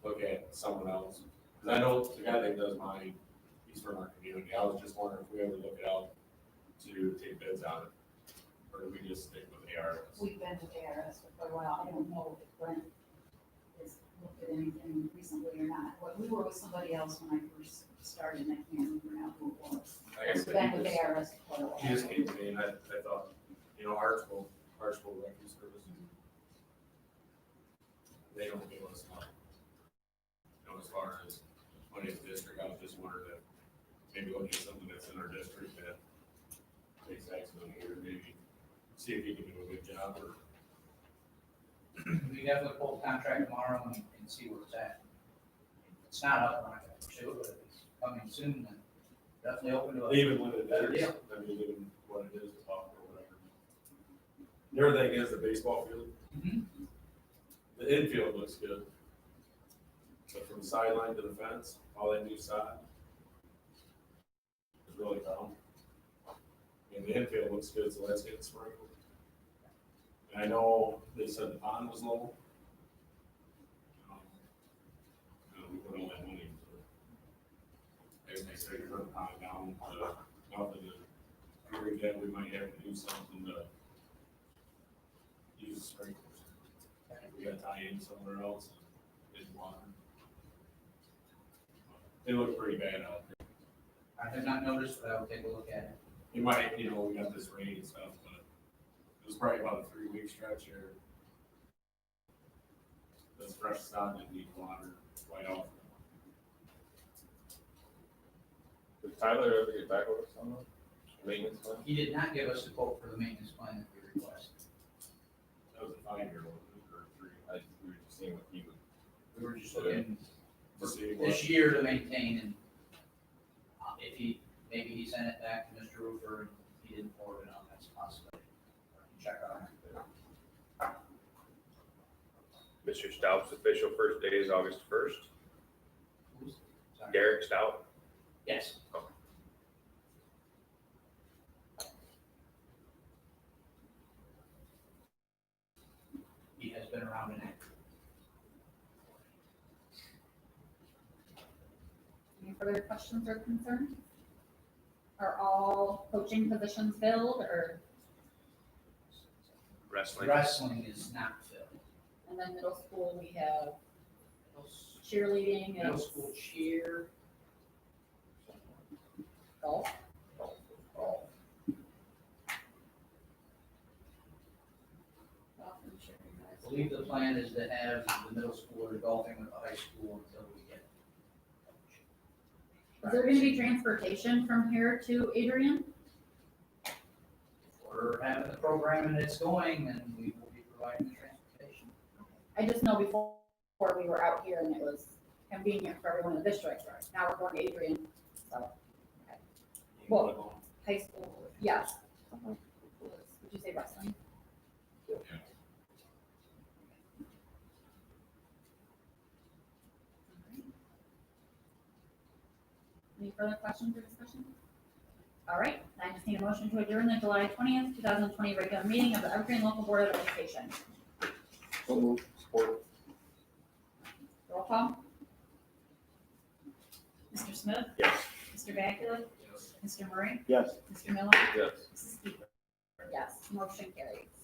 look at someone else? Because I know the guy that does mine, he's from our community. I was just wondering if we ever look it out to take bids on it, or do we just stick with ARS? We've been with ARS for quite a while. I don't know if Brent has looked at anything recently or not. We were with somebody else when I first started, and I can't remember now who it was. Like I We've said, been with ARS for quite a while. he just came to me and I thought, Hartsville Refuse Service, they don't give us money. As far as money in the district, I was just wondering if maybe look at something that's in our district that takes action on here, maybe see if he can do a good job or. We can definitely pull the contract tomorrow and see where it's at. If it's not up, we're not gonna pursue it, but if it's coming soon, then definitely open to it. Even when it Better is, deal. I mean, even what it is, the talk or whatever. The other thing is the baseball field, Mhm. the infield looks good. But from the sideline to the fence, all that new sod is really brown. And the infield looks good, so that's getting sprinkled. And I know they said the pond was low. We put all that money into it. As they say, you're gonna pond down, nothing to, here again, we might have to do something to use sprinklers. We gotta tie in somewhere else and get water. They look pretty bad out there. I have not noticed, but I will take a look at it. You might, we got this rain and stuff, but it was probably about a 3-week stretch here. This fresh sod didn't need water quite often. Did Tyler ever get back with us on the maintenance plan? He did not give us a quote for the maintenance plan that we requested. That was a 5-year old, or 3. We were just seeing what he would. We were just looking To see what, this year to maintain, and if maybe he sent it back to Mr. Roofer and he didn't forward it on, that's a possibility. I can check on it. Mr. Stout's official first day is August 1st. Sorry. Derek Stout. Yes. He has been around and active. Any further questions or concerns? Are all coaching positions filled, or, Wrestling. Wrestling is not filled. and then middle school, we have cheerleading Middle and school cheer, golf. golf. Golf and cheerleading. I believe the plan is to have the middle schooler golfing with the high school until we get. Is there gonna be transportation from here to Adrian? We're having the program and it's going, and we will be providing the transportation. I just know before we were out here and it was convenient for everyone in the district. Now we're going to Adrian, so, Well- high school, yes. Would you say wrestling? Any further questions or discussion? All right, I just need a motion to adjourn the July 20th, 2020 regular meeting of the Evergreen Local Board of Education. So moved. Support. Roll call? Mr. Smith? Yes. Mr. Bakula? Yes. Mr. Murray? Yes. Mr. Miller? Yes. Mrs. Keeper? Yes, motion carries.